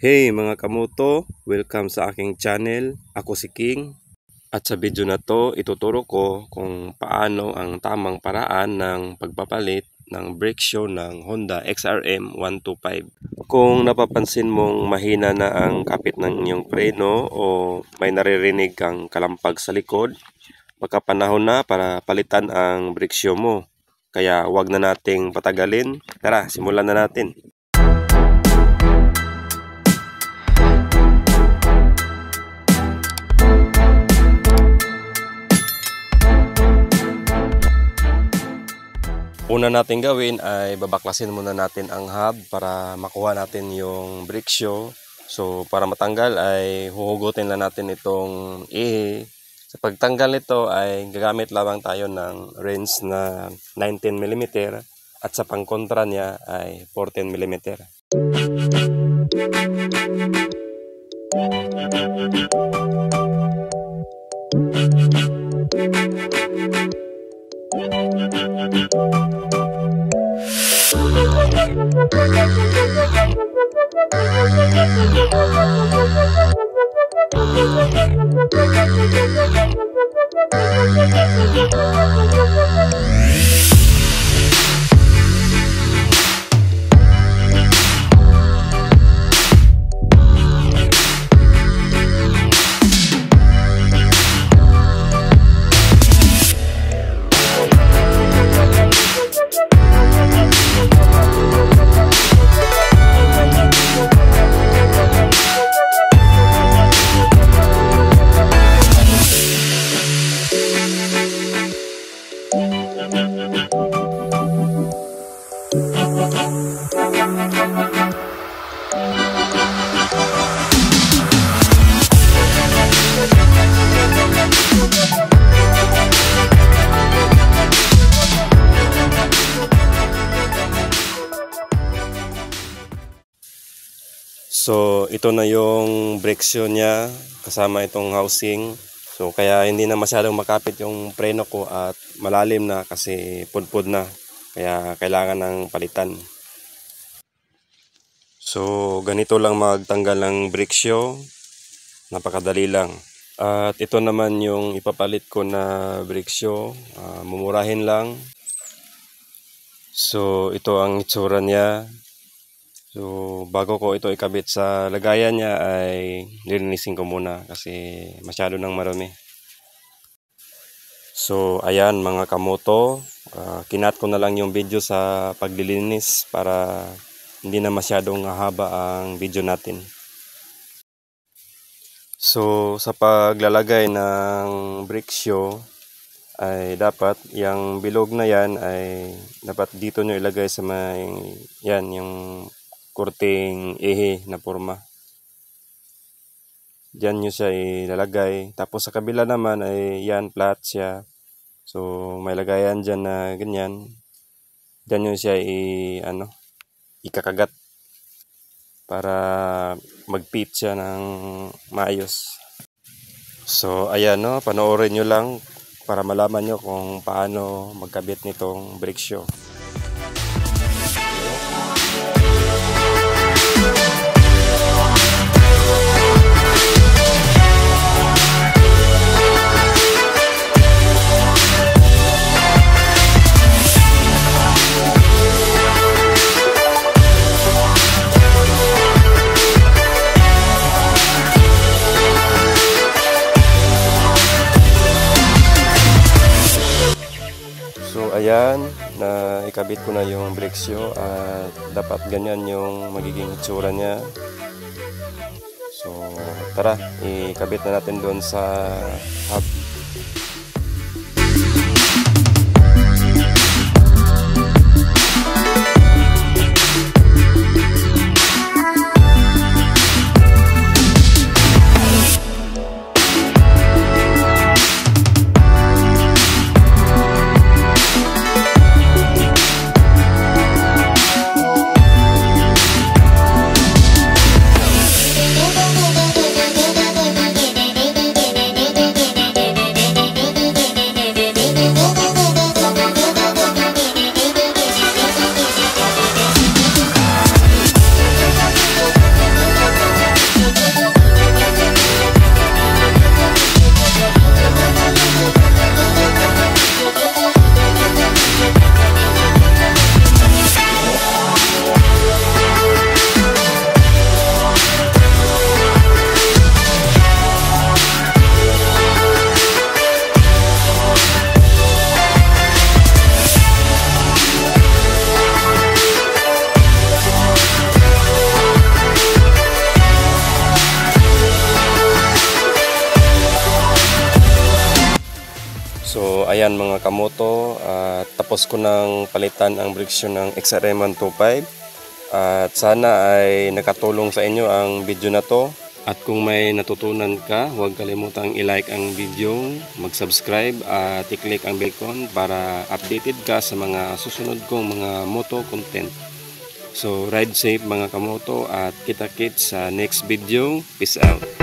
Hey mga kamoto, welcome sa aking channel. Ako si King. At sa video na to, ituturo ko kung paano ang tamang paraan ng pagpapalit ng brake shoe ng Honda XRM 125. Kung napapansin mong mahina na ang kapit ng iyong preno o may naririnig kang kalampag sa likod, baka panahon na para palitan ang brake shoe mo. Kaya wag na nating patagalin. Tara, simulan na natin. Una natin gawin ay babaklasin muna natin ang hub para makuha natin yung brake shoe. So para matanggal ay huhugutin lang natin itong ihi. Sa pagtanggal nito ay gagamit lamang tayo ng wrench na 19mm at sa pangkontra niya ay 14mm. So ito na yung brake shoe niya kasama itong housing. So kaya hindi na masyadong makapit yung preno ko at malalim na kasi pudpud na. Kaya kailangan ng palitan. So ganito lang magtanggal ng brake shoe. Napakadali lang. At ito naman yung ipapalit ko na brake shoe. Mumurahin lang. So ito ang itsura niya. So bago ko ito ikabit sa lagayan niya ay lilinisin ko muna kasi masyado nang marumi. So ayan mga kamoto, kinat ko na lang yung video sa paglilinis para hindi na masyadong haba ang video natin. So sa paglalagay ng brake shoe ay dapat yung bilog na yan ay dapat dito nyo ilagay sa may yan yung kurting ehe na forma. Diyan nyo siya ilalagay. Tapos sa kabila naman ay yan, flat siya. So may lagayan dyan na ganyan. Diyan nyo siya ikakagat para mag-fit siya ng maayos. So ayan no, panoorin nyo lang para malaman nyo kung paano magkabit nitong brake shoe. So ayan, na ikabit ko na yung brake shoe at dapat ganyan yung magiging itsura niya. So tara, ikabit na natin doon sa hub. ayan mga kamoto, tapos ko nang palitan ang breksyon ng XRM 125 at sana ay nakatulong sa inyo ang video na to. At kung may natutunan ka, huwag kalimutang i-like ang video, mag-subscribe at i-click ang bell icon para updated ka sa mga susunod kong mga moto content. So ride safe mga kamoto at kita-kits sa next video. Peace out.